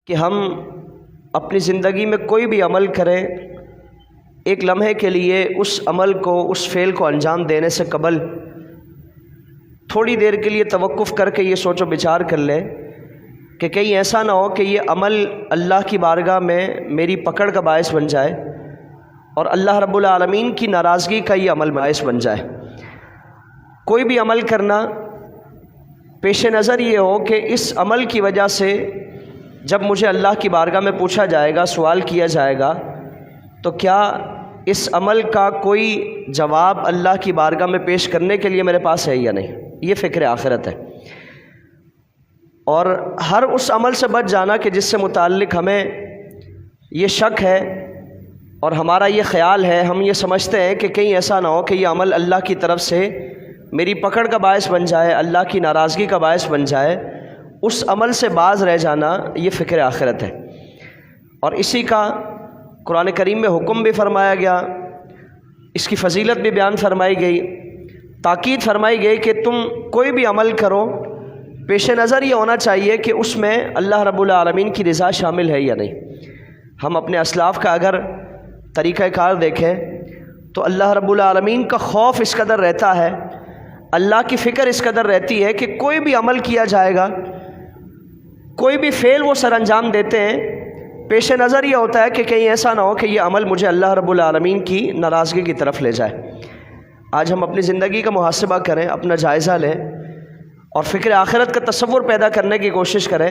کہ ہم اپنی زندگی میں کوئی بھی عمل کریں، ایک لمحے کے لیے اس عمل کو، اس فعل کو انجام دینے سے قبل تھوڑی دیر کے لیے توقف کر کے یہ سوچ و بچار کر لیں کہ کہیں ایسا نہ ہو کہ یہ عمل اللہ کی بارگاہ میں میری پکڑ کا باعث بن جائے اور اللہ رب العالمین کی ناراضگی کا یہ عمل باعث بن جائے۔ کوئی بھی عمل کرنا پیش نظر یہ ہو کہ اس عمل کی وجہ سے جب مجھے اللہ کی بارگاہ میں پوچھا جائے گا، سوال کیا جائے گا، تو کیا اس عمل کا کوئی جواب اللہ کی بارگاہ میں پیش کرنے کے لیے میرے پاس ہے یا نہیں۔ یہ فکر آخرت ہے، اور ہر اس عمل سے بچ جانا کہ جس سے متعلق ہمیں یہ شک ہے اور ہمارا یہ خیال ہے، ہم یہ سمجھتے ہیں کہ کہیں ایسا نہ ہو کہ یہ عمل اللہ کی طرف سے میری پکڑ کا باعث بن جائے، اللہ کی ناراضگی کا باعث بن جائے، اس عمل سے باز رہ جانا یہ فکر آخرت ہے۔ اور اسی کا قرآن کریم میں حکم بھی فرمایا گیا، اس کی فضیلت بھی بیان فرمائی گئی، تاکید فرمائی گئی کہ تم کوئی بھی عمل کرو، پیش نظر یہ ہونا چاہیے کہ اس میں اللہ رب العالمین کی رضا شامل ہے یا نہیں۔ ہم اپنے اسلاف کا اگر طریقہ کار دیکھیں تو اللہ رب العالمین کا خوف اس قدر رہتا ہے، اللہ کی فکر اس قدر رہتی ہے کہ کوئی بھی عمل کیا جائے گا، کوئی بھی فعل وہ سر انجام دیتے ہیں، پیش نظر یہ ہوتا ہے کہ کہیں ایسا نہ ہو کہ یہ عمل مجھے اللہ رب العالمین کی ناراضگی کی طرف لے جائے۔ آج ہم اپنی زندگی کا محاسبہ کریں، اپنا جائزہ لیں اور فکر آخرت کا تصور پیدا کرنے کی کوشش کریں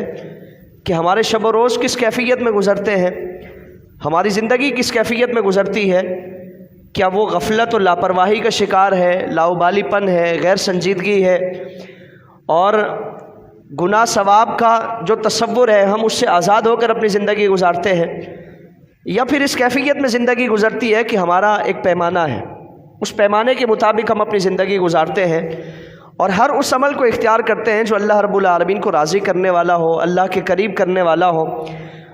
کہ ہمارے شب و روز کس کیفیت میں گزرتے ہیں، ہماری زندگی کس کیفیت میں گزرتی ہے۔ کیا وہ غفلت اور لاپرواہی کا شکار ہے، لاؤبالی پن ہے، غیر سنجیدگی ہے، اور گناہ ثواب کا جو تصور ہے ہم اس سے آزاد ہو کر اپنی زندگی گزارتے ہیں، یا پھر اس کیفیت میں زندگی گزرتی ہے کہ ہمارا ایک پیمانہ ہے، اس پیمانے کے مطابق ہم اپنی زندگی گزارتے ہیں اور ہر اس عمل کو اختیار کرتے ہیں جو اللہ رب العالمین کو راضی کرنے والا ہو، اللہ کے قریب کرنے والا ہو،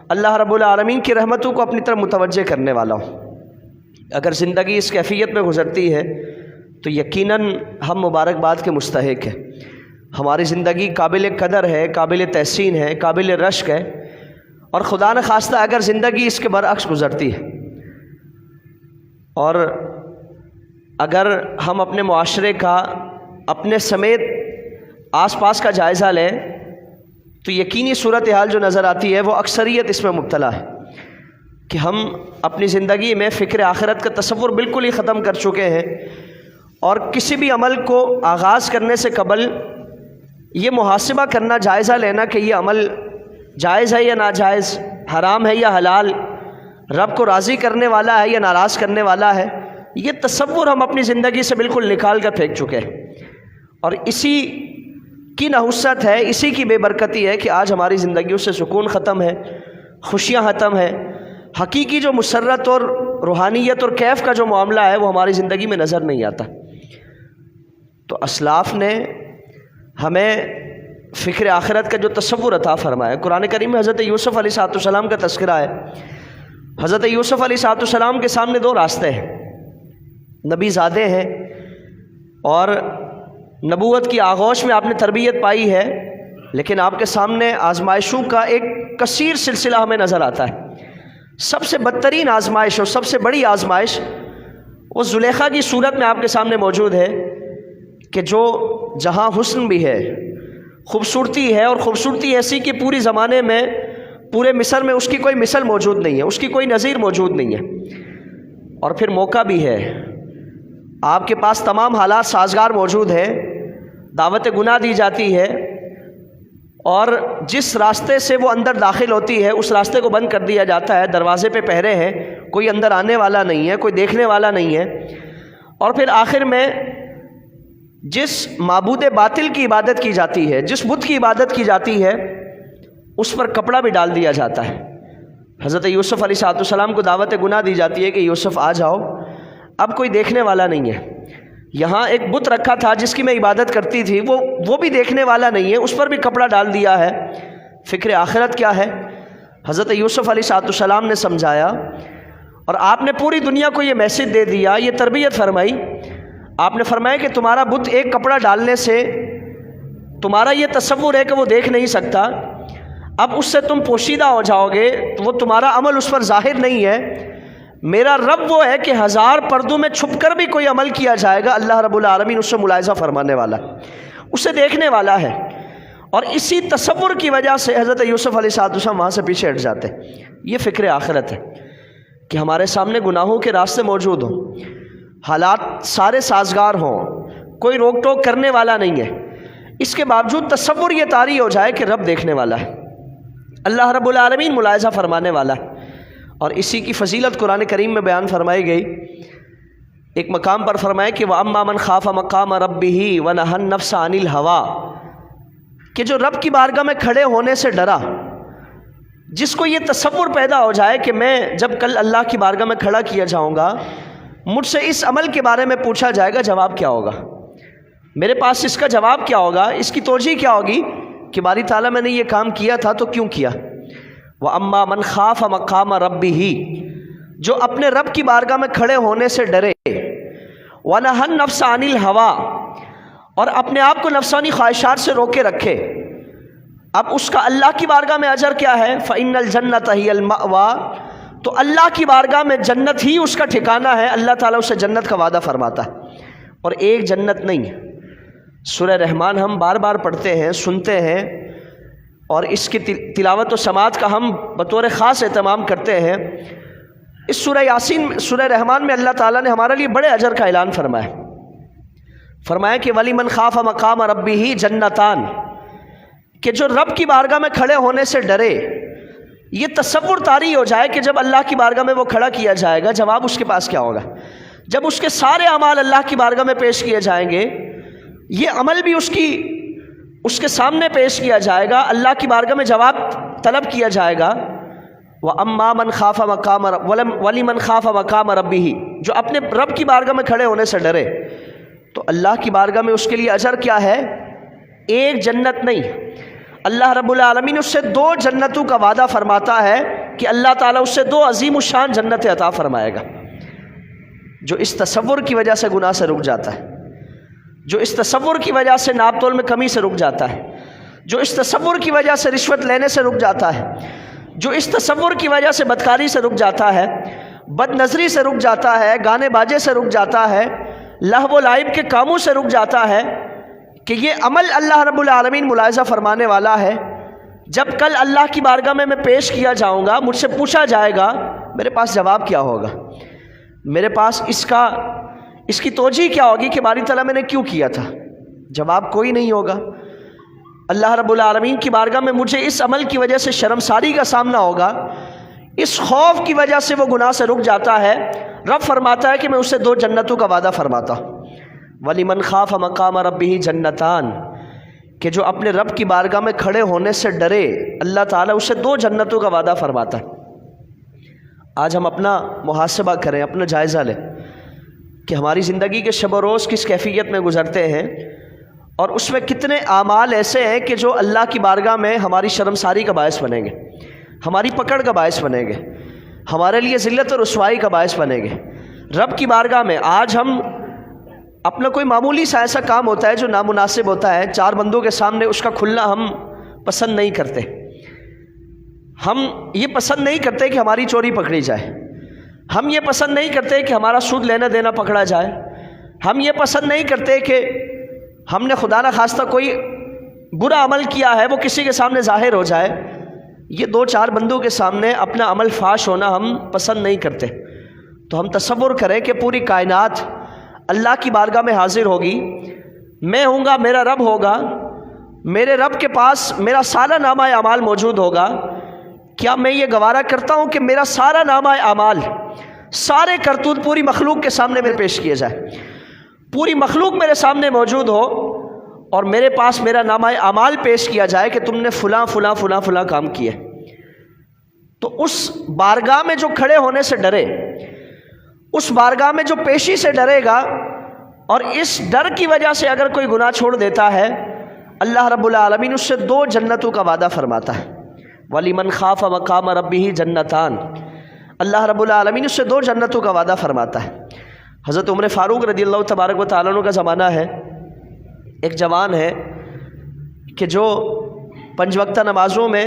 اللہ رب العالمین کی رحمتوں کو اپنی طرف متوجہ کرنے والا ہو۔ اگر زندگی اس کیفیت میں گزرتی ہے تو یقیناً ہم مبارکباد کے مستحق ہیں، ہماری زندگی قابل قدر ہے، قابل تحسین ہے، قابل رشک ہے۔ اور خدا نخواستہ اگر زندگی اس کے برعکس گزرتی ہے، اور اگر ہم اپنے معاشرے کا، اپنے سمیت آس پاس کا جائزہ لیں تو یقینی صورتحال جو نظر آتی ہے وہ اکثریت اس میں مبتلا ہے کہ ہم اپنی زندگی میں فکر آخرت کا تصور بالکل ہی ختم کر چکے ہیں، اور کسی بھی عمل کو آغاز کرنے سے قبل یہ محاسبہ کرنا، جائزہ لینا کہ یہ عمل جائز ہے یا ناجائز، حرام ہے یا حلال، رب کو راضی کرنے والا ہے یا ناراض کرنے والا ہے، یہ تصور ہم اپنی زندگی سے بالکل نکال کر پھینک چکے ہیں۔ اور اسی کی نحوست ہے، اسی کی بے برکتی ہے کہ آج ہماری زندگیوں سے سکون ختم ہے، خوشیاں ختم ہے، حقیقی جو مسرت اور روحانیت اور کیف کا جو معاملہ ہے وہ ہماری زندگی میں نظر نہیں آتا۔ تو اسلاف نے ہمیں فکر آخرت کا جو تصور عطا فرمایا، قرآن کریم میں حضرت یوسف علیہ السلام کا تذکرہ ہے۔ حضرت یوسف علیہ السلام کے سامنے دو راستے ہیں، نبی زادے ہیں اور نبوت کی آغوش میں آپ نے تربیت پائی ہے، لیکن آپ کے سامنے آزمائشوں کا ایک کثیر سلسلہ ہمیں نظر آتا ہے۔ سب سے بدترین آزمائش اور سب سے بڑی آزمائش وہ زلیخا کی صورت میں آپ کے سامنے موجود ہے کہ جو جہاں حسن بھی ہے، خوبصورتی ہے، اور خوبصورتی ایسی کہ پوری زمانے میں، پورے مصر میں اس کی کوئی مثل موجود نہیں ہے، اس کی کوئی نظیر موجود نہیں ہے، اور پھر موقع بھی ہے، آپ کے پاس تمام حالات سازگار موجود ہیں، دعوت گناہ دی جاتی ہے، اور جس راستے سے وہ اندر داخل ہوتی ہے اس راستے کو بند کر دیا جاتا ہے، دروازے پہ پہرے ہیں، کوئی اندر آنے والا نہیں ہے، کوئی دیکھنے والا نہیں ہے، اور پھر آخر میں جس معبود باطل کی عبادت کی جاتی ہے، جس بت کی عبادت کی جاتی ہے، اس پر کپڑا بھی ڈال دیا جاتا ہے۔ حضرت یوسف علیہ السلام کو دعوت گناہ دی جاتی ہے کہ یوسف آ جاؤ، اب کوئی دیکھنے والا نہیں ہے، یہاں ایک بت رکھا تھا جس کی میں عبادت کرتی تھی، وہ بھی دیکھنے والا نہیں ہے، اس پر بھی کپڑا ڈال دیا ہے۔ فکر آخرت کیا ہے؟ حضرت یوسف علیہ السلام نے سمجھایا، اور آپ نے پوری دنیا کو یہ میسج دے دیا، یہ تربیت فرمائی۔ آپ نے فرمایا کہ تمہارا بت ایک کپڑا ڈالنے سے تمہارا یہ تصور ہے کہ وہ دیکھ نہیں سکتا، اب اس سے تم پوشیدہ ہو جاؤ گے تو وہ تمہارا عمل اس پر ظاہر نہیں ہے. میرا رب وہ ہے کہ 1000 پردوں میں چھپ کر بھی کوئی عمل کیا جائے گا اللہ رب العالمین اس سے ملاحظہ فرمانے والا ہے، اسے دیکھنے والا ہے. اور اسی تصور کی وجہ سے حضرت یوسف علیہ السلام وہاں سے پیچھے ہٹ جاتے. یہ فکر آخرت ہے کہ ہمارے سامنے گناہوں کے راستے موجود ہوں، حالات سارے سازگار ہوں، کوئی روک ٹوک کرنے والا نہیں ہے، اس کے باوجود تصور یہ طاری ہو جائے کہ رب دیکھنے والا ہے، اللہ رب العالمین ملاحظہ فرمانے والا ہے. اور اسی کی فضیلت قرآن کریم میں بیان فرمائی گئی. ایک مقام پر فرمائے کہ وَأَمَّا مَنْ خَافَ مَقَامَ رَبِّهِ وَنَهَى النَّفْسَ عَنِ الْهَوَىٰ، کہ جو رب کی بارگاہ میں کھڑے ہونے سے ڈرا، جس کو یہ تصور پیدا ہو جائے کہ میں جب کل اللہ کی بارگاہ میں کھڑا کیا جاؤں گا، مجھ سے اس عمل کے بارے میں پوچھا جائے گا، جواب کیا ہوگا، میرے پاس اس کا جواب کیا ہوگا، اس کی توجیہ کیا ہوگی کہ باری تعالیٰ میں نے یہ کام کیا تھا تو کیوں کیا. وَأَمَّا مَنْ خَافَ مَقَامَ رَبِّهِ، جو اپنے رب کی بارگاہ میں کھڑے ہونے سے ڈرے، وَنَهَى النَّفْسَ عَنِ الْهَوَىٰ، اور اپنے آپ کو نفسانی خواہشات سے روکے رکھے. اب اس کا اللہ کی بارگاہ میں اجر کیا ہے؟ فَإِنَّ الْجَنَّةَ هِيَ الْمَأْوَىٰ، تو اللہ کی بارگاہ میں جنت ہی اس کا ٹھکانہ ہے، اللہ تعالیٰ اسے جنت کا وعدہ فرماتا ہے. اور ایک جنت نہیں ہے. سورہ رحمان ہم بار بار پڑھتے ہیں، سنتے ہیں، اور اس کی تلاوت و سماعت کا ہم بطور خاص اہتمام کرتے ہیں. اس سورہ یاسین، سورہ رحمان میں اللہ تعالیٰ نے ہمارے لیے بڑے اجر کا اعلان فرمایا. فرمایا کہ وَلِمَنْ خَافَ مَقَامَ رَبِّهِ جَنَّتَانِ، کہ جو رب کی بارگاہ میں کھڑے ہونے سے ڈرے. یہ تصور طاری ہو جائے کہ جب اللہ کی بارگاہ میں وہ کھڑا کیا جائے گا، جواب اس کے پاس کیا ہوگا. جب اس کے سارے اعمال اللہ کی بارگاہ میں پیش کیے جائیں گے، یہ عمل بھی اس کے سامنے پیش کیا جائے گا، اللہ کی بارگاہ میں جواب طلب کیا جائے گا. وَأَمَّا مَنْ خَافَ مَقَامَ وَلِمَنْ خَافَ مَقَامَ رَبِّهِ، جو اپنے رب کی بارگاہ میں کھڑے ہونے سے ڈرے، تو اللہ کی بارگاہ میں اس کے لیے اجر کیا ہے؟ ایک جنت نہیں، اللہ رب العالمین اس سے 2 جنتوں کا وعدہ فرماتا ہے کہ اللہ تعالیٰ اس سے 2 عظیم الشان جنتیں عطا فرمائے گا. جو اس تصور کی وجہ سے گناہ سے رک جاتا ہے، جو اس تصور کی وجہ سے ناپ تول میں کمی سے رک جاتا ہے، جو اس تصور کی وجہ سے رشوت لینے سے رک جاتا ہے، جو اس تصور کی وجہ سے بدکاری سے رک جاتا ہے، بد نظری سے رک جاتا ہے، گانے باجے سے رک جاتا ہے، لہو و لعب کے کاموں سے رک جاتا ہے، کہ یہ عمل اللہ رب العالمین ملاحظہ فرمانے والا ہے. جب کل اللہ کی بارگاہ میں پیش کیا جاؤں گا، مجھ سے پوچھا جائے گا، میرے پاس جواب کیا ہوگا، میرے پاس اس کی توجیہ کیا ہوگی کہ باری تعالیٰ میں نے کیوں کیا تھا. جواب کوئی نہیں ہوگا. اللہ رب العالمین کی بارگاہ میں مجھے اس عمل کی وجہ سے شرمساری کا سامنا ہوگا. اس خوف کی وجہ سے وہ گناہ سے رک جاتا ہے. رب فرماتا ہے کہ میں اسے 2 جنتوں کا وعدہ فرماتا ہوں. وَلِمَنْ خَافَ مَقَامَ رَبِّهِ جَنَّتَانِ، کہ جو اپنے رب کی بارگاہ میں کھڑے ہونے سے ڈرے، اللہ تعالیٰ اسے 2 جنتوں کا وعدہ فرماتا ہے. آج ہم اپنا محاسبہ کریں، اپنا جائزہ لیں کہ ہماری زندگی کے شب و روز کس کیفیت میں گزرتے ہیں، اور اس میں کتنے اعمال ایسے ہیں کہ جو اللہ کی بارگاہ میں ہماری شرمساری کا باعث بنیں گے، ہماری پکڑ کا باعث بنیں گے، ہمارے لیے ذلت اور رسوائی کا باعث بنیں گے. رب کی بارگاہ میں آج ہم اپنا کوئی معمولی سا ایسا کام ہوتا ہے جو نامناسب ہوتا ہے، 4 بندوں کے سامنے اس کا کھلنا ہم پسند نہیں کرتے. ہم یہ پسند نہیں کرتے کہ ہماری چوری پکڑی جائے، ہم یہ پسند نہیں کرتے کہ ہمارا سود لینا دینا پکڑا جائے، ہم یہ پسند نہیں کرتے کہ ہم نے خدا نخواستہ کوئی برا عمل کیا ہے وہ کسی کے سامنے ظاہر ہو جائے. یہ 2-4 بندوں کے سامنے اپنا عمل فاش ہونا ہم پسند نہیں کرتے. تو ہم تصور کریں کہ پوری کائنات اللہ کی بارگاہ میں حاضر ہوگی، میں ہوں گا، میرا رب ہوگا، میرے رب کے پاس میرا سارا نامہ اعمال موجود ہوگا. کیا میں یہ گوارا کرتا ہوں کہ میرا سارا نامہ اعمال، سارے کرتوت پوری مخلوق کے سامنے میں پیش کیے جائے، پوری مخلوق میرے سامنے موجود ہو اور میرے پاس میرا نامہ اعمال پیش کیا جائے کہ تم نے فلاں فلاں فلاں فلاں کام کیے؟ تو اس بارگاہ میں جو کھڑے ہونے سے ڈرے، اس بارگاہ میں جو پیشی سے ڈرے گا، اور اس ڈر کی وجہ سے اگر کوئی گناہ چھوڑ دیتا ہے، اللہ رب العالمین اس سے 2 جنتوں کا وعدہ فرماتا ہے. وَلِمَنْ خَافَ مَقَامَ رَبِّهِ جَنَّتَانِ، اللہ رب العالمین اس سے 2 جنتوں کا وعدہ فرماتا ہے. حضرت عمر فاروق رضی اللہ تبارک و تعالیٰ عنہ کا زمانہ ہے. ایک جوان ہے کہ جو 5 وقتہ نمازوں میں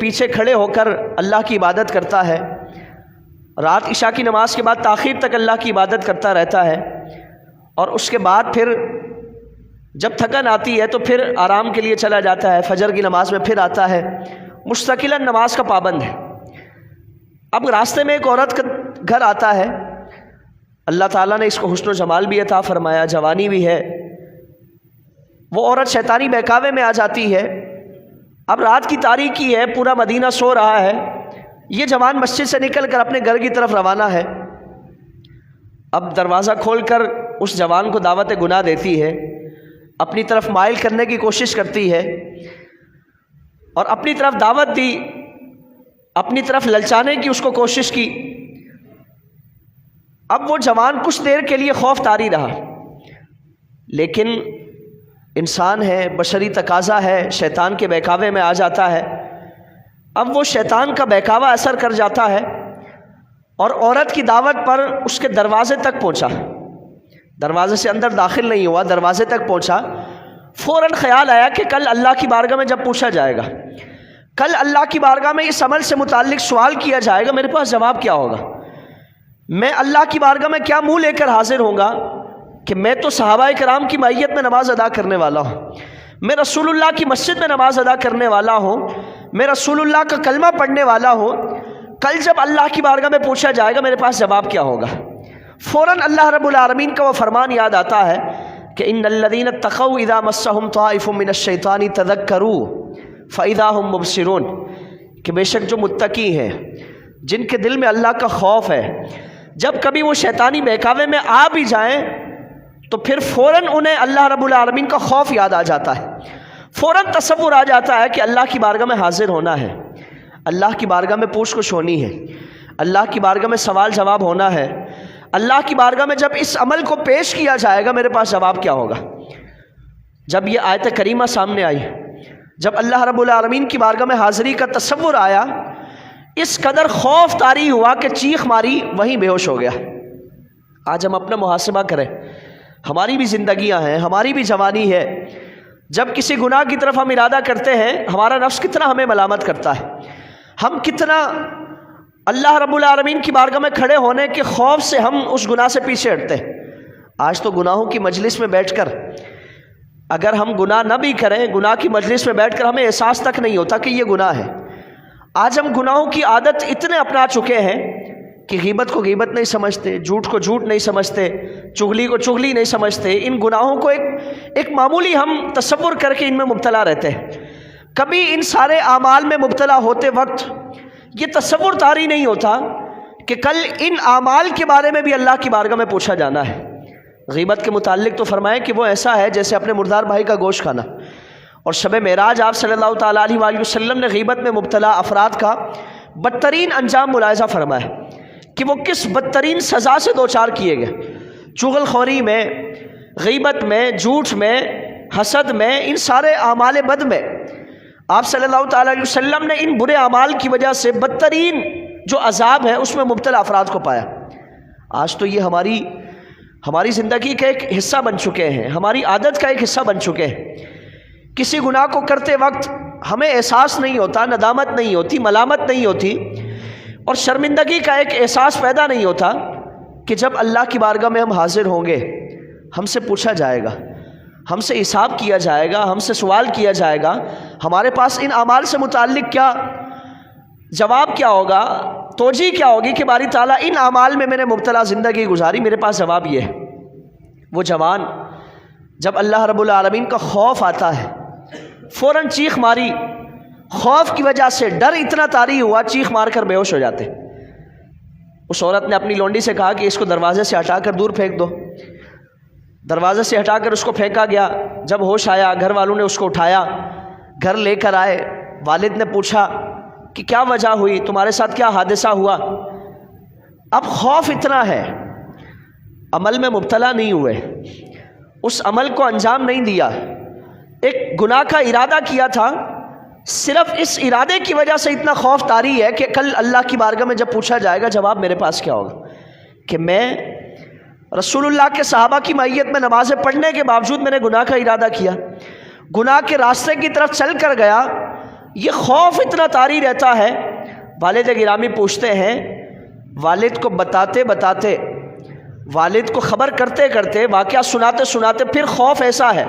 پیچھے کھڑے ہو کر اللہ کی عبادت کرتا ہے، رات عشاء کی نماز کے بعد تاخیر تک اللہ کی عبادت کرتا رہتا ہے، اور اس کے بعد پھر جب تھکن آتی ہے تو پھر آرام کے لیے چلا جاتا ہے، فجر کی نماز میں پھر آتا ہے، مستقلاً نماز کا پابند ہے۔ اب راستے میں ایک عورت کا گھر آتا ہے، اللہ تعالیٰ نے اس کو حسن و جمال بھی عطا فرمایا، جوانی بھی ہے، وہ عورت شیطانی بہکاوے میں آ جاتی ہے۔ اب رات کی تاریکی ہے، پورا مدینہ سو رہا ہے، یہ جوان مسجد سے نکل کر اپنے گھر کی طرف روانہ ہے۔ اب دروازہ کھول کر اس جوان کو دعوت گناہ دیتی ہے، اپنی طرف مائل کرنے کی کوشش کرتی ہے، اور اپنی طرف دعوت دی، اپنی طرف للچانے کی اس کو کوشش کی۔ اب وہ جوان کچھ دیر کے لیے خوف طاری رہا، لیکن انسان ہے، بشری تقاضا ہے، شیطان کے بہکاوے میں آ جاتا ہے۔ اب وہ شیطان کا بہکاوا اثر کر جاتا ہے اور عورت کی دعوت پر اس کے دروازے تک پہنچا، دروازے سے اندر داخل نہیں ہوا، دروازے تک پہنچا۔ فوراً خیال آیا کہ کل اللہ کی بارگاہ میں جب پوچھا جائے گا، کل اللہ کی بارگاہ میں اس عمل سے متعلق سوال کیا جائے گا، میرے پاس جواب کیا ہوگا؟ میں اللہ کی بارگاہ میں کیا منہ لے کر حاضر ہوں گا کہ میں تو صحابہ کرام کی معیت میں نماز ادا کرنے والا ہوں، میں رسول اللہ کی مسجد میں نماز ادا کرنے والا ہوں، میں رسول اللہ کا کلمہ پڑھنے والا ہوں، کل جب اللہ کی بارگاہ میں پوچھا جائے گا میرے پاس جواب کیا ہوگا؟ فوراً اللہ رب العالمین کا وہ فرمان یاد آتا ہے کہ ان الذین اتقوا اذا مسهم طائف من الشیطان تذکروا فاذا هم مبصرون، کہ بے شک جو متقی ہیں، جن کے دل میں اللہ کا خوف ہے، جب کبھی وہ شیطانی بہکاوے میں آ بھی جائیں تو پھر فوراً انہیں اللہ رب العالمین کا خوف یاد آ جاتا ہے، فوراً تصور آ جاتا ہے کہ اللہ کی بارگاہ میں حاضر ہونا ہے، اللہ کی بارگاہ میں پوچھ گچھ ہونی ہے، اللہ کی بارگاہ میں سوال جواب ہونا ہے، اللہ کی بارگاہ میں جب اس عمل کو پیش کیا جائے گا میرے پاس جواب کیا ہوگا۔ جب یہ آیت کریمہ سامنے آئی، جب اللہ رب العالمین کی بارگاہ میں حاضری کا تصور آیا، اس قدر خوف طاری ہوا کہ چیخ ماری، وہیں بے ہوش ہو گیا۔ آج ہم اپنا محاسبہ کریں، ہماری بھی زندگیاں ہیں، ہماری بھی جوانی ہے، جب کسی گناہ کی طرف ہم ارادہ کرتے ہیں ہمارا نفس کتنا ہمیں ملامت کرتا ہے، ہم کتنا اللہ رب العالمین کی بارگاہ میں کھڑے ہونے کے خوف سے ہم اس گناہ سے پیچھے ہٹتے ہیں۔ آج تو گناہوں کی مجلس میں بیٹھ کر اگر ہم گناہ نہ بھی کریں، گناہ کی مجلس میں بیٹھ کر ہمیں احساس تک نہیں ہوتا کہ یہ گناہ ہے۔ آج ہم گناہوں کی عادت اتنے اپنا چکے ہیں کہ غیبت کو غیبت نہیں سمجھتے، جھوٹ کو جھوٹ نہیں سمجھتے، چغلی کو چغلی نہیں سمجھتے، ان گناہوں کو ایک معمولی ہم تصور کر کے ان میں مبتلا رہتے ہیں۔ کبھی ان سارے اعمال میں مبتلا ہوتے وقت یہ تصور طاری نہیں ہوتا کہ کل ان اعمال کے بارے میں بھی اللہ کی بارگاہ میں پوچھا جانا ہے۔ غیبت کے متعلق تو فرمائے کہ وہ ایسا ہے جیسے اپنے مردار بھائی کا گوشت کھانا، اور شب معراج آپ صلی اللہ تعالیٰ علیہ وآلہ وسلم نے غیبت میں مبتلا افراد کا بدترین انجام ملاحظہ فرمایا کہ وہ کس بدترین سزا سے دوچار کیے گئے۔ چغل خوری میں، غیبت میں، جھوٹ میں، حسد میں، ان سارے اعمال بد میں آپ صلی اللہ تعالیٰ علیہ وسلم نے ان برے اعمال کی وجہ سے بدترین جو عذاب ہے اس میں مبتلا افراد کو پایا۔ آج تو یہ ہماری زندگی کا ایک حصہ بن چکے ہیں، ہماری عادت کا ایک حصہ بن چکے ہیں۔ کسی گناہ کو کرتے وقت ہمیں احساس نہیں ہوتا، ندامت نہیں ہوتی، ملامت نہیں ہوتی، اور شرمندگی کا ایک احساس پیدا نہیں ہوتا کہ جب اللہ کی بارگاہ میں ہم حاضر ہوں گے، ہم سے پوچھا جائے گا، ہم سے حساب کیا جائے گا، ہم سے سوال کیا جائے گا، ہمارے پاس ان اعمال سے متعلق کیا جواب کیا ہوگا، توجیہ کیا ہوگی کہ باری تعالیٰ ان اعمال میں نے مبتلا زندگی گزاری، میرے پاس جواب یہ ہے۔ وہ جوان جب اللہ رب العالمین کا خوف آتا ہے فوراً چیخ ماری، خوف کی وجہ سے ڈر اتنا طاری ہوا، چیخ مار کر بے ہوش ہو جاتے۔ اس عورت نے اپنی لونڈی سے کہا کہ اس کو دروازے سے ہٹا کر دور پھینک دو۔ دروازے سے ہٹا کر اس کو پھینکا گیا۔ جب ہوش آیا گھر والوں نے اس کو اٹھایا، گھر لے کر آئے، والد نے پوچھا کہ کیا وجہ ہوئی، تمہارے ساتھ کیا حادثہ ہوا؟ اب خوف اتنا ہے، عمل میں مبتلا نہیں ہوئے، اس عمل کو انجام نہیں دیا، ایک گناہ کا ارادہ کیا تھا، صرف اس ارادے کی وجہ سے اتنا خوف طاری ہے کہ کل اللہ کی بارگاہ میں جب پوچھا جائے گا جواب میرے پاس کیا ہوگا، کہ میں رسول اللہ کے صحابہ کی معیت میں نمازیں پڑھنے کے باوجود میں نے گناہ کا ارادہ کیا، گناہ کے راستے کی طرف چل کر گیا، یہ خوف اتنا طاری رہتا ہے. والد گرامی پوچھتے ہیں والد کو بتاتے بتاتے، والد کو خبر کرتے کرتے، واقعہ سناتے سناتے پھر خوف ایسا ہے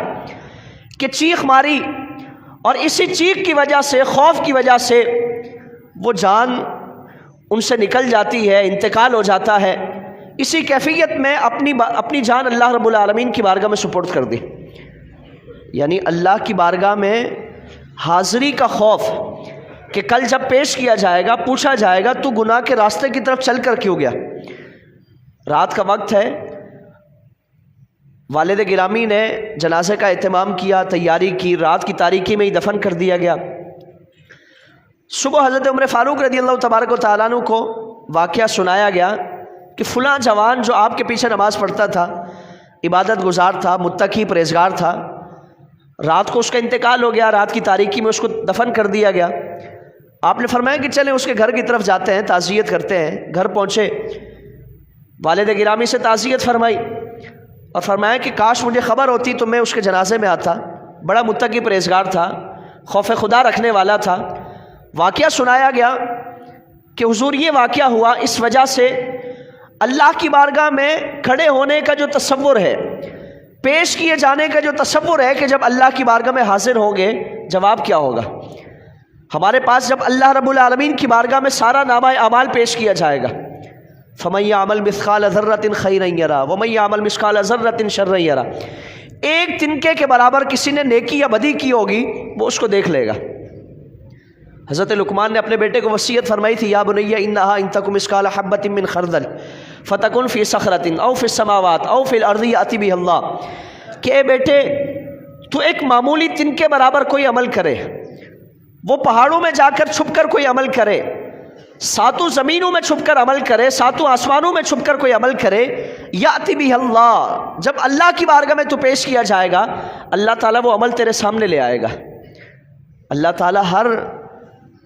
کہ چیخ ماری، اور اسی چیخ کی وجہ سے، خوف کی وجہ سے وہ جان ان سے نکل جاتی ہے، انتقال ہو جاتا ہے. اسی کیفیت میں اپنی جان اللہ رب العالمین کی بارگاہ میں سپرد کر دی. یعنی اللہ کی بارگاہ میں حاضری کا خوف کہ کل جب پیش کیا جائے گا، پوچھا جائے گا تو گناہ کے راستے کی طرف چل کر کیوں گیا. رات کا وقت ہے، والد گرامی نے جنازے کا اہتمام کیا، تیاری کی، رات کی تاریکی میں ہی دفن کر دیا گیا. صبح حضرت عمر فاروق رضی اللہ تبارک و تعالیٰ عنہ کو واقعہ سنایا گیا کہ فلاں جوان جو آپ کے پیچھے نماز پڑھتا تھا، عبادت گزار تھا، متقی پرہیزگار تھا، رات کو اس کا انتقال ہو گیا، رات کی تاریکی میں اس کو دفن کر دیا گیا. آپ نے فرمایا کہ چلیں اس کے گھر کی طرف جاتے ہیں، تعزیت کرتے ہیں. گھر پہنچے، والد گرامی سے تعزیت فرمائی اور فرمایا کہ کاش مجھے خبر ہوتی تو میں اس کے جنازے میں آتا. بڑا متقی پرہیزگار تھا، خوف خدا رکھنے والا تھا. واقعہ سنایا گیا کہ حضور یہ واقعہ ہوا اس وجہ سے اللہ کی بارگاہ میں کھڑے ہونے کا جو تصور ہے، پیش کیے جانے کا جو تصور ہے کہ جب اللہ کی بارگاہ میں حاضر ہوں گے جواب کیا ہوگا. ہمارے پاس جب اللہ رب العالمین کی بارگاہ میں سارا نامہ اعمال پیش کیا جائے گا، فَمَن يَعْمَلْ مِثْقَالَ ذَرَّةٍ خَيْرًا يَرَهُ وَمَن يَعْمَلْ مِثْقَالَ ذَرَّةٍ شَرًّا يَرَهُ. ایک تنکے کے برابر کسی نے نیکی یا بدی کی ہوگی وہ اس کو دیکھ لے گا. حضرت لقمان نے اپنے بیٹے کو وصیت فرمائی تھی، یا بنی انہا ان تک مثقال حبۃ من خردل فتکن فی صخرۃ او فی السماوات او فی الارض یأتی بہ اللہ، کہ اے بیٹے تو ایک معمولی تنکے برابر کوئی عمل کرے، وہ پہاڑوں میں جا کر چھپ کر کوئی عمل کرے، ساتوں زمینوں میں چھپ کر عمل کرے، ساتوں آسمانوں میں چھپ کر کوئی عمل کرے، یأتی بہ اللہ، جب اللہ کی بارگاہ میں تو پیش کیا جائے گا اللہ تعالیٰ وہ عمل تیرے سامنے لے آئے گا. اللہ تعالیٰ ہر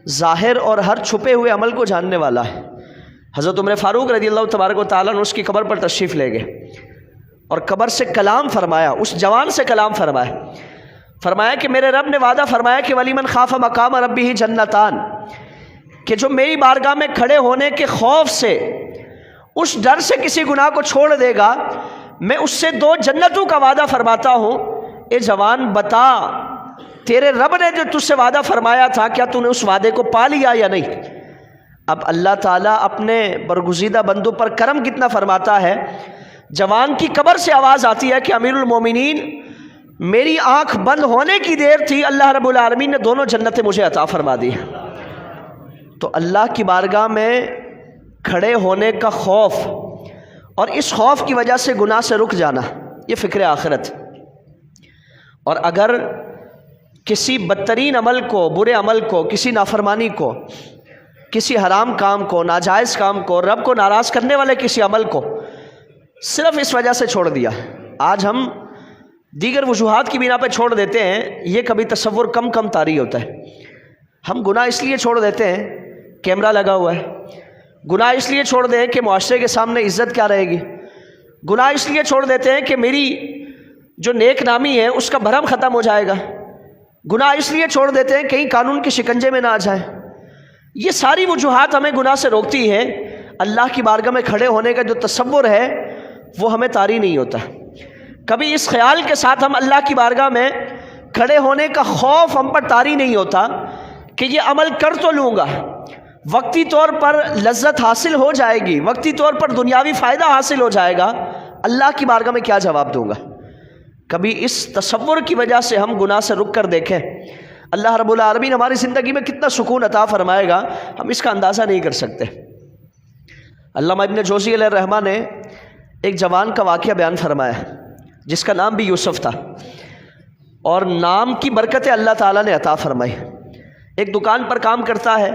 ظاہر اور ہر چھپے ہوئے عمل کو جاننے والا ہے. حضرت عمر فاروق رضی اللہ تبارک و تعالیٰ نے اس کی قبر پر تشریف لے گئے اور قبر سے کلام فرمایا، اس جوان سے کلام فرمایا کہ میرے رب نے وعدہ فرمایا کہ وَلِمَنْ خَافَ مَقَامَ رَبِّهِ جَنَّتَانِ، کہ جو میری بارگاہ میں کھڑے ہونے کے خوف سے، اس ڈر سے کسی گناہ کو چھوڑ دے گا، میں اس سے 2 جنتوں کا وعدہ فرماتا ہوں. اے جوان بتا، تیرے رب نے جو تجھ سے وعدہ فرمایا تھا کیا تو نے اس وعدے کو پا لیا یا نہیں؟ اب اللہ تعالیٰ اپنے برگزیدہ بندوں پر کرم کتنا فرماتا ہے. جوان کی قبر سے آواز آتی ہے کہ امیر المومنین میری آنکھ بند ہونے کی دیر تھی، اللہ رب العالمین نے 2 جنتیں مجھے عطا فرما دی. تو اللہ کی بارگاہ میں کھڑے ہونے کا خوف اور اس خوف کی وجہ سے گناہ سے رک جانا، یہ فکر آخرت. اور اگر کسی بدترین عمل کو، برے عمل کو، کسی نافرمانی کو، کسی حرام کام کو، ناجائز کام کو، رب کو ناراض کرنے والے کسی عمل کو صرف اس وجہ سے چھوڑ دیا، آج ہم دیگر وجوہات کی بنا پہ چھوڑ دیتے ہیں، یہ کبھی تصور کم طاری ہوتا ہے. ہم گناہ اس لیے چھوڑ دیتے ہیں، کیمرہ لگا ہوا ہے. گناہ اس لیے چھوڑ دیں کہ معاشرے کے سامنے عزت کیا رہے گی. گناہ اس لیے چھوڑ دیتے ہیں کہ میری جو نیک نامی ہے اس کا بھرم ختم ہو جائے گا. گناہ اس لیے چھوڑ دیتے ہیں کہیں قانون کے شکنجے میں نہ آ جائیں. یہ ساری وجوہات ہمیں گناہ سے روکتی ہیں. اللہ کی بارگاہ میں کھڑے ہونے کا جو تصور ہے وہ ہمیں طاری نہیں ہوتا. کبھی اس خیال کے ساتھ ہم اللہ کی بارگاہ میں کھڑے ہونے کا خوف ہم پر طاری نہیں ہوتا کہ یہ عمل کر تو لوں گا، وقتی طور پر لذت حاصل ہو جائے گی، وقتی طور پر دنیاوی فائدہ حاصل ہو جائے گا، اللہ کی بارگاہ میں کیا جواب دوں گا. کبھی اس تصور کی وجہ سے ہم گناہ سے رک کر دیکھیں، اللہ رب العالمین ہماری زندگی میں کتنا سکون عطا فرمائے گا، ہم اس کا اندازہ نہیں کر سکتے. علامہ ابن جوزی علیہ الرحمہ نے ایک جوان کا واقعہ بیان فرمایا جس کا نام بھی یوسف تھا، اور نام کی برکتیں اللہ تعالیٰ نے عطا فرمائی. ایک دکان پر کام کرتا ہے،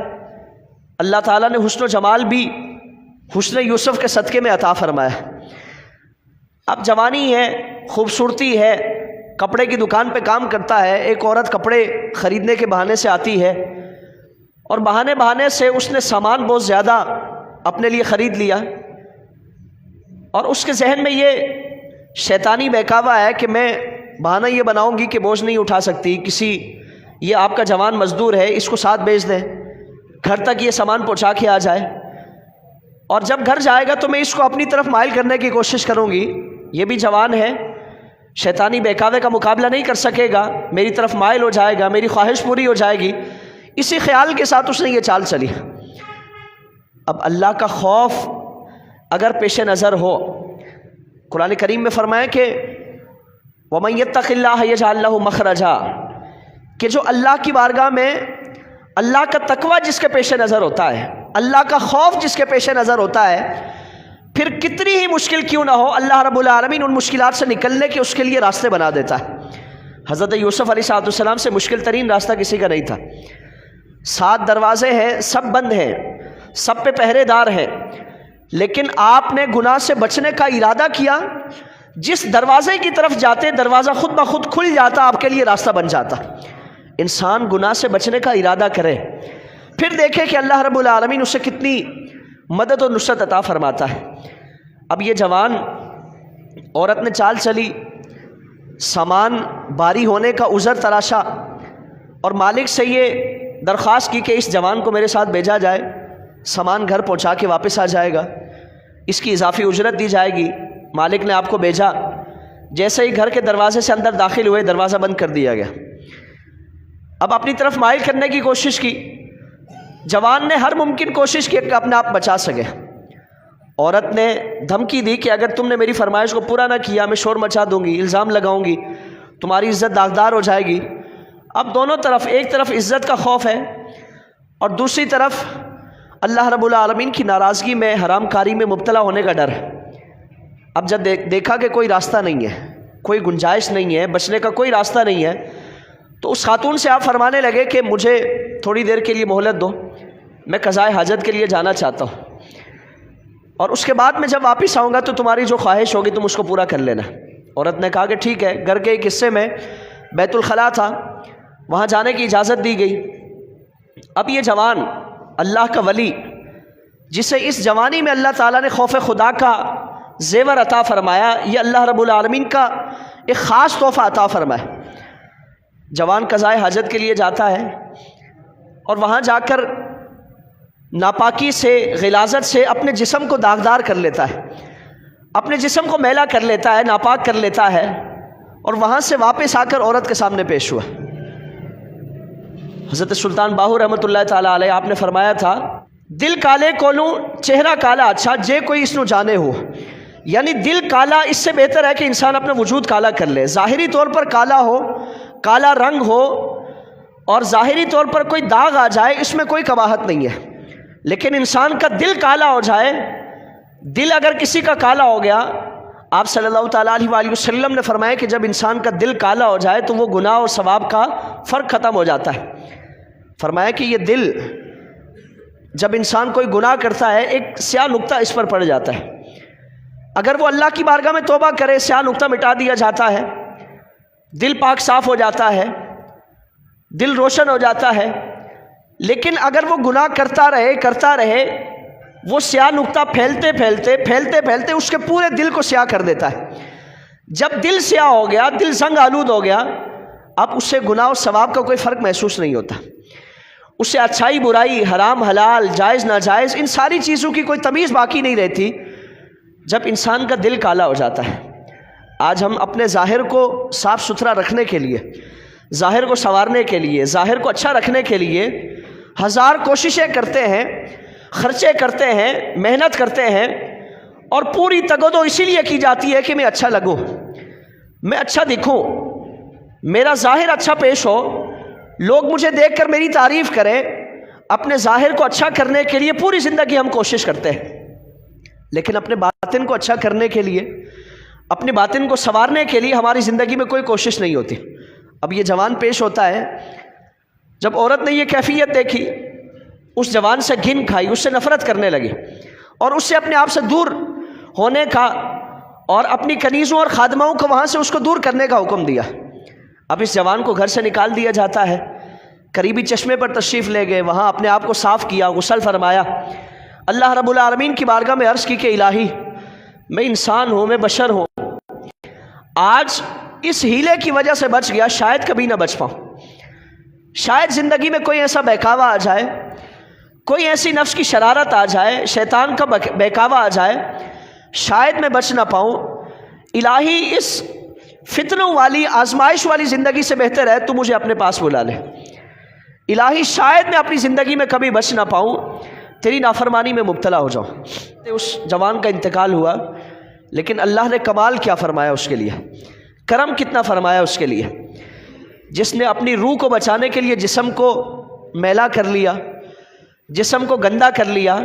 اللہ تعالیٰ نے حسن و جمال بھی حسن یوسف کے صدقے میں عطا فرمایا. اب جوانی ہے، خوبصورتی ہے، کپڑے کی دکان پہ کام کرتا ہے. ایک عورت کپڑے خریدنے کے بہانے سے آتی ہے اور بہانے سے اس نے سامان بہت زیادہ اپنے لیے خرید لیا، اور اس کے ذہن میں یہ شیطانی بہکاوا ہے کہ میں بہانہ یہ بناؤں گی کہ بوجھ نہیں اٹھا سکتی، کسی یہ آپ کا جوان مزدور ہے، اس کو ساتھ بھیج دیں، گھر تک یہ سامان پہنچا کے آ جائے، اور جب گھر جائے گا تو میں اس کو اپنی طرف مائل کرنے کی کوشش کروں گی، یہ بھی جوان ہے، شیطانی بہکاوے کا مقابلہ نہیں کر سکے گا، میری طرف مائل ہو جائے گا، میری خواہش پوری ہو جائے گی، اسی خیال کے ساتھ اس نے یہ چال چلی۔ اب اللہ کا خوف اگر پیش نظر ہو، قرآن کریم میں فرمایا کہ وَمَن يَتَّقِ اللَّهَ يَجْعَل لَّهُ مَخْرَجًا، کہ جو اللہ کی بارگاہ میں اللہ کا تقوی جس کے پیش نظر ہوتا ہے، اللہ کا خوف جس کے پیش نظر ہوتا ہے، پھر کتنی ہی مشکل کیوں نہ ہو، اللہ رب العالمین ان مشکلات سے نکلنے کے اس کے لیے راستے بنا دیتا ہے۔ حضرت یوسف علیہ السلام سے مشکل ترین راستہ کسی کا نہیں تھا، 7 دروازے ہیں، سب بند ہیں، سب پہ پہرے دار ہیں، لیکن آپ نے گناہ سے بچنے کا ارادہ کیا، جس دروازے کی طرف جاتے دروازہ خود بخود کھل جاتا، آپ کے لیے راستہ بن جاتا۔ انسان گناہ سے بچنے کا ارادہ کرے، پھر دیکھے کہ اللہ رب العالمین اسے کتنی مدد و نصرت عطا فرماتا ہے۔ اب یہ جوان عورت نے چال چلی، سامان باری ہونے کا عذر تراشا، اور مالک سے یہ درخواست کی کہ اس جوان کو میرے ساتھ بھیجا جائے، سامان گھر پہنچا کے واپس آ جائے گا، اس کی اضافی اجرت دی جائے گی۔ مالک نے آپ کو بھیجا، جیسے ہی گھر کے دروازے سے اندر داخل ہوئے دروازہ بند کر دیا گیا۔ اب اپنی طرف مائل کرنے کی کوشش کی، جوان نے ہر ممکن کوشش کی کہ اپنے آپ بچا سکے۔ عورت نے دھمکی دی کہ اگر تم نے میری فرمائش کو پورا نہ کیا میں شور مچا دوں گی، الزام لگاؤں گی، تمہاری عزت داغدار ہو جائے گی۔ اب دونوں طرف، ایک طرف عزت کا خوف ہے اور دوسری طرف اللہ رب العالمین کی ناراضگی میں، حرام کاری میں مبتلا ہونے کا ڈر ہے۔ اب جب دیکھا کہ کوئی راستہ نہیں ہے، کوئی گنجائش نہیں ہے، بچنے کا کوئی راستہ نہیں ہے، تو اس خاتون سے آپ فرمانے لگے کہ مجھے تھوڑی دیر کے لیے مہلت دو، میں قضائے حاجت کے لیے جانا چاہتا ہوں، اور اس کے بعد میں جب واپس آؤں گا تو تمہاری جو خواہش ہوگی تم اس کو پورا کر لینا۔ عورت نے کہا کہ ٹھیک ہے۔ گھر کے ایک حصے میں بیت الخلاء تھا، وہاں جانے کی اجازت دی گئی۔ اب یہ جوان اللہ کا ولی، جسے اس جوانی میں اللہ تعالیٰ نے خوف خدا کا زیور عطا فرمایا، یہ اللہ رب العالمین کا ایک خاص تحفہ عطا فرمایا۔ جوان قضائے حاجت کے لیے جاتا ہے اور وہاں جا کر ناپاکی سے، غلاظت سے اپنے جسم کو داغدار کر لیتا ہے، اپنے جسم کو میلا کر لیتا ہے، ناپاک کر لیتا ہے، اور وہاں سے واپس آ کر عورت کے سامنے پیش ہوا۔ حضرت سلطان باہو رحمۃ اللہ تعالیٰ علیہ آپ نے فرمایا تھا، دل کالے کولوں چہرہ کالا اچھا، جے کوئی اس نو جانے ہو، یعنی دل کالا اس سے بہتر ہے کہ انسان اپنا وجود کالا کر لے۔ ظاہری طور پر کالا ہو، کالا رنگ ہو، اور ظاہری طور پر کوئی داغ آ جائے، اس میں کوئی قباحت نہیں ہے، لیکن انسان کا دل کالا ہو جائے، دل اگر کسی کا کالا ہو گیا، آپ صلی اللہ تعالیٰ علیہ وآلہ وسلم نے فرمایا کہ جب انسان کا دل کالا ہو جائے تو وہ گناہ اور ثواب کا فرق ختم ہو جاتا ہے۔ فرمایا کہ یہ دل جب انسان کوئی گناہ کرتا ہے ایک سیاہ نقطہ اس پر پڑ جاتا ہے، اگر وہ اللہ کی بارگاہ میں توبہ کرے سیاہ نقطہ مٹا دیا جاتا ہے، دل پاک صاف ہو جاتا ہے، دل روشن ہو جاتا ہے۔ لیکن اگر وہ گناہ کرتا رہے وہ سیاہ نقطہ پھیلتے اس کے پورے دل کو سیاہ کر دیتا ہے۔ جب دل سیاہ ہو گیا، دل زنگ آلود ہو گیا، اب اس سے گناہ اور ثواب کا کوئی فرق محسوس نہیں ہوتا، اس سے اچھائی برائی، حرام حلال، جائز ناجائز، ان ساری چیزوں کی کوئی تمیز باقی نہیں رہتی جب انسان کا دل کالا ہو جاتا ہے۔ آج ہم اپنے ظاہر کو صاف ستھرا رکھنے کے لیے، ظاہر کو سنوارنے کے لیے، ظاہر کو اچھا رکھنے کے لیے ہزار کوششیں کرتے ہیں، خرچے کرتے ہیں، محنت کرتے ہیں، اور پوری تگودو اسی لیے کی جاتی ہے کہ میں اچھا لگوں، میں اچھا دکھوں، میرا ظاہر اچھا پیش ہو، لوگ مجھے دیکھ کر میری تعریف کریں۔ اپنے ظاہر کو اچھا کرنے کے لیے پوری زندگی ہم کوشش کرتے ہیں، لیکن اپنے باطن کو اچھا کرنے کے لیے، اپنے باطن کو سنوارنے کے لیے ہماری زندگی میں کوئی کوشش نہیں ہوتی۔ اب یہ جوان پیش ہوتا ہے، جب عورت نے یہ کیفیت دیکھی، اس جوان سے گھن کھائی، اس سے نفرت کرنے لگی، اور اس سے اپنے آپ سے دور ہونے کا اور اپنی کنیزوں اور خادماؤں کو وہاں سے اس کو دور کرنے کا حکم دیا۔ اب اس جوان کو گھر سے نکال دیا جاتا ہے، قریبی چشمے پر تشریف لے گئے، وہاں اپنے آپ کو صاف کیا، غسل فرمایا، اللہ رب العالمین کی بارگاہ میں عرض کی کہ الہی میں انسان ہوں، میں بشر ہوں، آج اس ہیلے کی وجہ سے بچ گیا، شاید کبھی نہ بچ پاؤں، شاید زندگی میں کوئی ایسا بہکاوا آ جائے، کوئی ایسی نفس کی شرارت آ جائے، شیطان کا بہکاوا آ جائے، شاید میں بچ نہ پاؤں۔ الہی اس فتنوں والی آزمائش والی زندگی سے بہتر ہے تو مجھے اپنے پاس بلا لے۔ الہی شاید میں اپنی زندگی میں کبھی بچ نہ پاؤں، تیری نافرمانی میں مبتلا ہو جاؤں۔ اس جوان کا انتقال ہوا، لیکن اللہ نے کمال کیا فرمایا اس کے لیے، کرم کتنا فرمایا اس کے لیے، جس نے اپنی روح کو بچانے کے لیے جسم کو میلا کر لیا، جسم کو گندا کر لیا،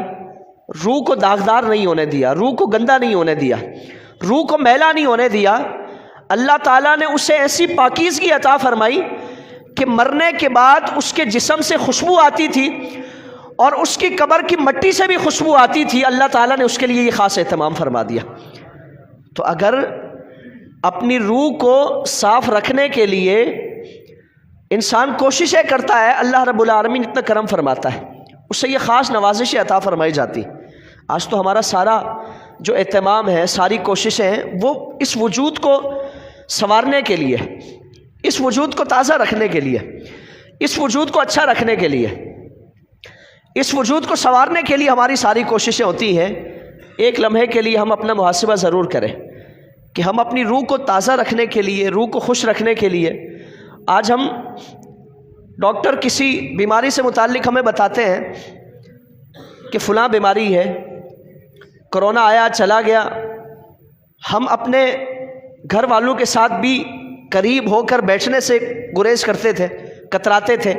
روح کو داغدار نہیں ہونے دیا، روح کو گندا نہیں ہونے دیا، روح کو میلا نہیں ہونے دیا۔ اللہ تعالیٰ نے اسے ایسی پاکیزگی عطا فرمائی کہ مرنے کے بعد اس کے جسم سے خوشبو آتی تھی اور اس کی قبر کی مٹی سے بھی خوشبو آتی تھی۔ اللہ تعالیٰ نے اس کے لیے یہ خاص اہتمام فرما دیا۔ تو اگر اپنی روح کو صاف رکھنے کے لیے انسان کوششیں کرتا ہے، اللہ رب العالمین اتنا کرم فرماتا ہے، اس سے یہ خاص نوازشیں عطا فرمائی جاتی۔ آج تو ہمارا سارا جو اہتمام ہے، ساری کوششیں ہیں، وہ اس وجود کو سنوارنے کے لیے، اس وجود کو تازہ رکھنے کے لیے، اس وجود کو اچھا رکھنے کے لیے، اس وجود کو سنوارنے کے لیے ہماری ساری کوششیں ہوتی ہیں۔ ایک لمحے کے لیے ہم اپنا محاسبہ ضرور کریں کہ ہم اپنی روح کو تازہ رکھنے کے لیے، روح کو خوش رکھنے کے لیے، آج ہم ڈاکٹر کسی بیماری سے متعلق ہمیں بتاتے ہیں کہ فلاں بیماری ہے، کرونا آیا چلا گیا، ہم اپنے گھر والوں کے ساتھ بھی قریب ہو کر بیٹھنے سے گریز کرتے تھے، کتراتے تھے۔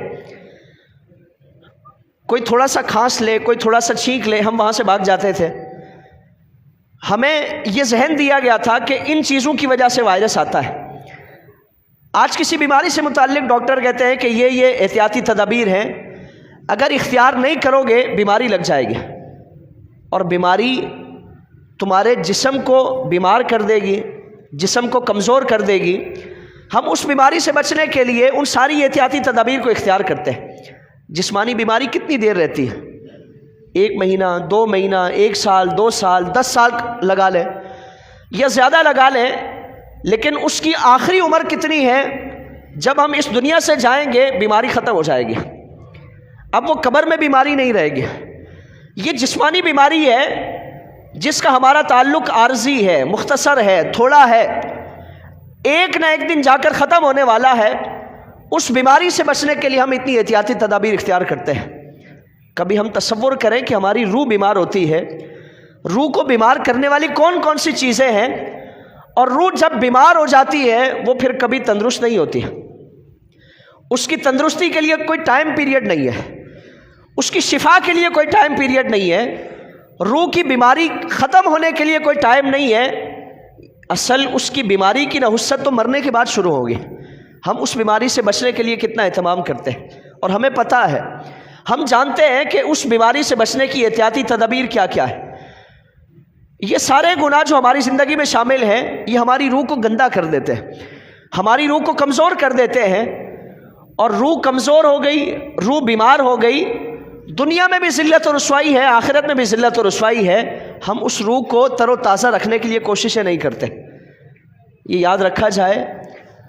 کوئی تھوڑا سا کھانس لے، کوئی تھوڑا سا چھینک لے، ہم وہاں سے بھاگ جاتے تھے۔ ہمیں یہ ذہن دیا گیا تھا کہ ان چیزوں کی وجہ سے وائرس آتا ہے۔ آج کسی بیماری سے متعلق ڈاکٹر کہتے ہیں کہ یہ احتیاطی تدابیر ہیں، اگر اختیار نہیں کرو گے بیماری لگ جائے گی، اور بیماری تمہارے جسم کو بیمار کر دے گی، جسم کو کمزور کر دے گی۔ ہم اس بیماری سے بچنے کے لیے ان ساری احتیاطی تدابیر کو اختیار کرتے ہیں۔ جسمانی بیماری کتنی دیر رہتی ہے؟ 1 مہینہ، 2 مہینہ، 1 سال، 2 سال، 10 سال لگا لیں یا زیادہ لگا لیں، لیکن اس کی آخری عمر کتنی ہے؟ جب ہم اس دنیا سے جائیں گے بیماری ختم ہو جائے گی، اب وہ قبر میں بیماری نہیں رہے گی۔ یہ جسمانی بیماری ہے جس کا ہمارا تعلق عارضی ہے، مختصر ہے، تھوڑا ہے، ایک نہ ایک دن جا کر ختم ہونے والا ہے۔ اس بیماری سے بچنے کے لیے ہم اتنی احتیاطی تدابیر اختیار کرتے ہیں۔ کبھی ہم تصور کریں کہ ہماری روح بیمار ہوتی ہے، روح کو بیمار کرنے والی کون کون سی چیزیں ہیں، اور روح جب بیمار ہو جاتی ہے وہ پھر کبھی تندرست نہیں ہوتی۔ اس کی تندرستی کے لیے کوئی ٹائم پیریڈ نہیں ہے، اس کی شفا کے لیے کوئی ٹائم پیریڈ نہیں ہے، روح کی بیماری ختم ہونے کے لیے کوئی ٹائم نہیں ہے۔ اصل اس کی بیماری کی نحوست تو مرنے کے بعد شروع ہوگی۔ ہم اس بیماری سے بچنے کے لیے کتنا اہتمام کرتے ہیں، اور ہمیں پتہ ہے، ہم جانتے ہیں کہ اس بیماری سے بچنے کی احتیاطی تدابیر کیا کیا ہے۔ یہ سارے گناہ جو ہماری زندگی میں شامل ہیں، یہ ہماری روح کو گندا کر دیتے ہیں، ہماری روح کو کمزور کر دیتے ہیں، اور روح کمزور ہو گئی، روح بیمار ہو گئی، دنیا میں بھی ذلت و رسوائی ہے، آخرت میں بھی ذلت و رسوائی ہے۔ ہم اس روح کو تر و تازہ رکھنے کے لیے کوششیں نہیں کرتے۔ یہ یاد رکھا جائے،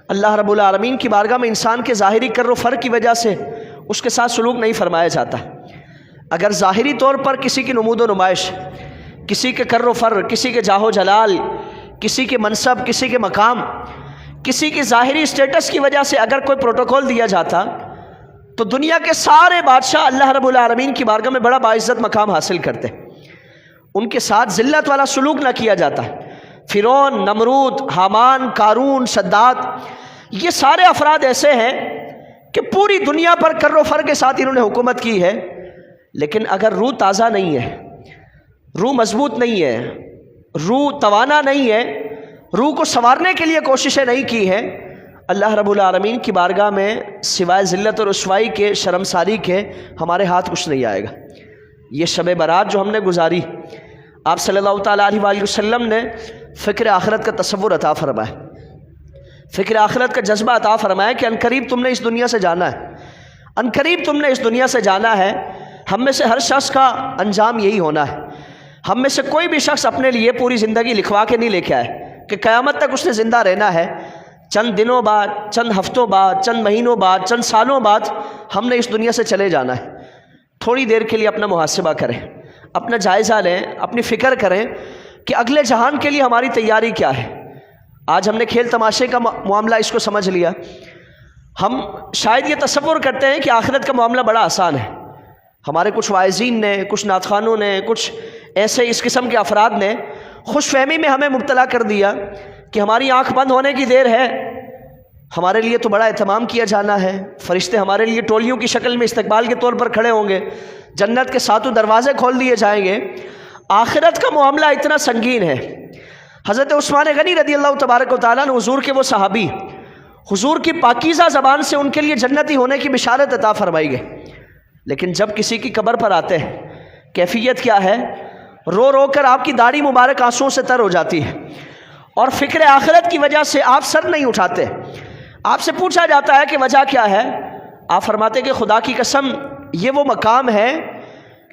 اللہ رب العالمین کی بارگاہ میں انسان کے ظاہری کر و فر کی وجہ سے اس کے ساتھ سلوک نہیں فرمایا جاتا۔ اگر ظاہری طور پر کسی کی نمود و نمائش، کسی کے کر و فر، کسی کے جاہ و جلال، کسی کے منصب، کسی کے مقام، کسی کی ظاہری اسٹیٹس کی وجہ سے اگر کوئی پروٹوکول دیا جاتا تو دنیا کے سارے بادشاہ اللہ رب العالمین کی بارگاہ میں بڑا باعزت مقام حاصل کرتے، ان کے ساتھ ذلت والا سلوک نہ کیا جاتا۔ فرعون، نمرود، حامان، قارون، شداد، یہ سارے افراد ایسے ہیں کہ پوری دنیا پر کر و فر کے ساتھ انہوں نے حکومت کی ہے، لیکن اگر روح تازہ نہیں ہے، روح مضبوط نہیں ہے، روح توانا نہیں ہے، روح کو سنوارنے کے لیے کوششیں نہیں کی ہے، اللہ رب العالمین کی بارگاہ میں سوائے ذلت اور رسوائی کے، شرمساری کے، ہمارے ہاتھ کچھ نہیں آئے گا۔ یہ شب برات جو ہم نے گزاری، آپ صلی اللہ تعالیٰ علیہ وآلہ وسلم نے فکر آخرت کا تصور عطا فرمایا، فکر آخرت کا جذبہ عطا فرمایا کہ عنقریب تم نے اس دنیا سے جانا ہے، عنقریب تم نے اس دنیا سے جانا ہے۔ ہم میں سے ہر شخص کا انجام یہی ہونا ہے۔ ہم میں سے کوئی بھی شخص اپنے لیے پوری زندگی لکھوا کے نہیں لے کے آئے کہ قیامت تک اس نے زندہ رہنا ہے۔ چند دنوں بعد، چند ہفتوں بعد، چند مہینوں بعد، چند سالوں بعد ہم نے اس دنیا سے چلے جانا ہے۔ تھوڑی دیر کے لیے اپنا محاسبہ کریں، اپنا جائزہ لیں، اپنی فکر کریں کہ اگلے جہان کے لیے ہماری تیاری کیا ہے۔ آج ہم نے کھیل تماشے کا معاملہ اس کو سمجھ لیا، ہم شاید یہ تصور کرتے ہیں کہ آخرت کا معاملہ بڑا آسان ہے۔ ہمارے کچھ واعظین نے، کچھ نعت خوانوں نے، کچھ ایسے اس قسم کے افراد نے خوش فہمی میں ہمیں مبتلا کر دیا کہ ہماری آنکھ بند ہونے کی دیر ہے، ہمارے لیے تو بڑا اہتمام کیا جانا ہے، فرشتے ہمارے لیے ٹولیوں کی شکل میں استقبال کے طور پر کھڑے ہوں گے، جنت کے ساتوں دروازے کھول دیے جائیں گے۔ آخرت کا معاملہ اتنا سنگین ہے۔ حضرت عثمان غنی رضی اللہ تبارک و تعالیٰ نے حضور کے وہ صحابی، حضور کی پاکیزہ زبان سے ان کے لیے جنتی ہونے کی بشارت عطا فرمائی گئی، لیکن جب کسی کی قبر پر آتے ہیں کیفیت کیا ہے؟ رو رو کر آپ کی داڑھی مبارک آنسوؤں سے تر ہو جاتی ہے، اور فکر آخرت کی وجہ سے آپ سر نہیں اٹھاتے۔ آپ سے پوچھا جاتا ہے کہ وجہ کیا ہے؟ آپ فرماتے کہ خدا کی قسم یہ وہ مقام ہے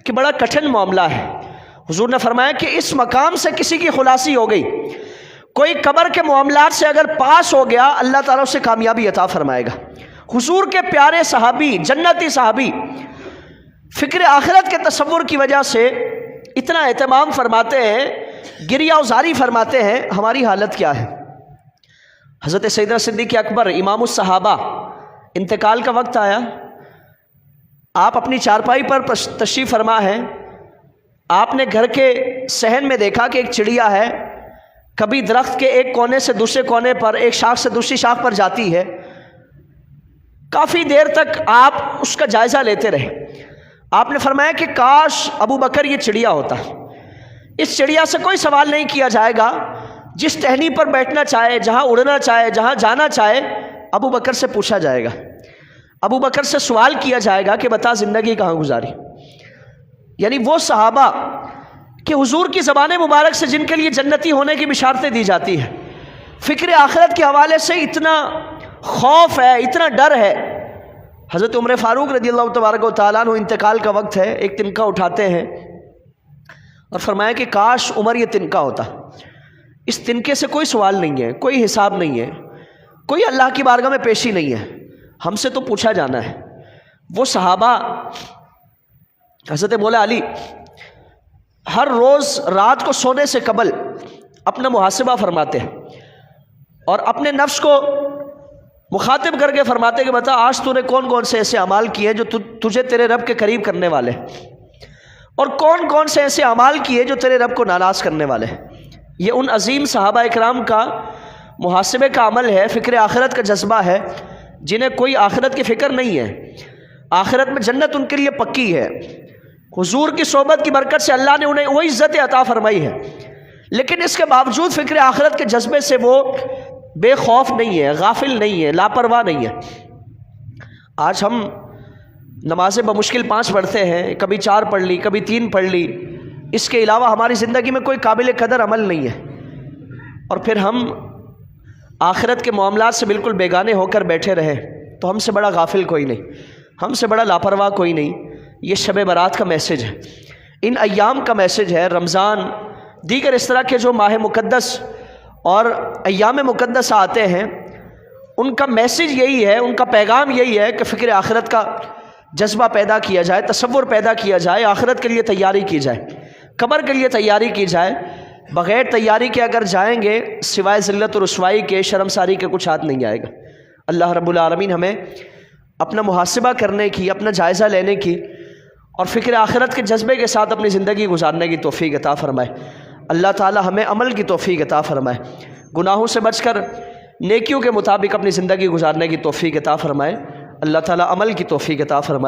کہ بڑا کٹھن معاملہ ہے۔ حضور نے فرمایا کہ اس مقام سے کسی کی خلاصی ہو گئی، کوئی قبر کے معاملات سے اگر پاس ہو گیا اللہ تعالیٰ اسے کامیابی عطا فرمائے گا۔ حضور کے پیارے صحابی، جنتی صحابی، فکر آخرت کے تصور کی وجہ سے اتنا اہتمام فرماتے ہیں، گریہ وزاری فرماتے ہیں۔ ہماری حالت کیا ہے؟ حضرت سیدنا صدیق اکبر امام الصحابہ، انتقال کا وقت آیا، آپ اپنی چارپائی پر تشریف فرما ہے، آپ نے گھر کے صحن میں دیکھا کہ ایک چڑیا ہے، کبھی درخت کے ایک کونے سے دوسرے کونے پر، ایک شاخ سے دوسری شاخ پر جاتی ہے۔ کافی دیر تک آپ اس کا جائزہ لیتے رہے۔ آپ نے فرمایا کہ کاش ابو بکر یہ چڑیا ہوتا، اس چڑیا سے کوئی سوال نہیں کیا جائے گا، جس ٹہنی پر بیٹھنا چاہے، جہاں اڑنا چاہے، جہاں جانا چاہے، ابو بکر سے پوچھا جائے گا، ابو بکر سے سوال کیا جائے گا کہ بتا زندگی کہاں گزاری۔ یعنی وہ صحابہ کہ حضور کی زبان مبارک سے جن کے لیے جنتی ہونے کی بشارتیں دی جاتی ہیں، فکر آخرت کے حوالے سے اتنا خوف ہے، اتنا ڈر ہے۔ حضرت عمر فاروق رضی اللہ تبارک و تعالیٰ عنہ انتقال کا وقت ہے، ایک تنکا اٹھاتے ہیں اور فرمایا کہ کاش عمر یہ تنکا ہوتا، اس تنکے سے کوئی سوال نہیں ہے، کوئی حساب نہیں ہے، کوئی اللہ کی بارگاہ میں پیشی نہیں ہے، ہم سے تو پوچھا جانا ہے۔ وہ صحابہ، حضرت مولا علی ہر روز رات کو سونے سے قبل اپنا محاسبہ فرماتے ہیں اور اپنے نفس کو مخاطب کر کے فرماتے کہ بتا آج تو نے کون کون سے ایسے اعمال کیے جو تجھے تیرے رب کے قریب کرنے والے ہیں، اور کون کون سے ایسے اعمال کیے جو تیرے رب کو ناراض کرنے والے ہیں۔ یہ ان عظیم صحابہ اکرام کا محاسبے کا عمل ہے، فکر آخرت کا جذبہ ہے، جنہیں کوئی آخرت کی فکر نہیں ہے، آخرت میں جنت ان کے لیے پکی ہے۔ حضور کی صحبت کی برکت سے اللہ نے انہیں وہ عزت عطا فرمائی ہے، لیکن اس کے باوجود فکر آخرت کے جذبے سے وہ بے خوف نہیں ہے، غافل نہیں ہے، لاپرواہ نہیں ہے۔ آج ہم نمازیں بمشکل 5 پڑھتے ہیں، کبھی 4 پڑھ لی، کبھی 3 پڑھ لی، اس کے علاوہ ہماری زندگی میں کوئی قابل قدر عمل نہیں ہے، اور پھر ہم آخرت کے معاملات سے بالکل بیگانے ہو کر بیٹھے رہے تو ہم سے بڑا غافل کوئی نہیں، ہم سے بڑا لاپرواہ کوئی نہیں۔ یہ شب برات کا میسج ہے، ان ایام کا میسج ہے، رمضان، دیگر اس طرح کے جو ماہ مقدس اور ایام مقدس آتے ہیں، ان کا میسج یہی ہے، ان کا پیغام یہی ہے کہ فکر آخرت کا جذبہ پیدا کیا جائے، تصور پیدا کیا جائے، آخرت کے لیے تیاری کی جائے، قبر کے لیے تیاری کی جائے۔ بغیر تیاری کے اگر جائیں گے سوائے ذلت و رسوائی کے، شرمساری کے کچھ ہاتھ نہیں آئے گا۔ اللہ رب العالمین ہمیں اپنا محاسبہ کرنے کی، اپنا جائزہ لینے کی اور فکر آخرت کے جذبے کے ساتھ اپنی زندگی گزارنے کی توفیق عطا فرمائے۔ اللہ تعالی ہمیں عمل کی توفیق عطا فرمائے، گناہوں سے بچ کر نیکیوں کے مطابق اپنی زندگی گزارنے کی توفیق عطا فرمائے۔ اللہ تعالی عمل کی توفیق عطا فرمائے۔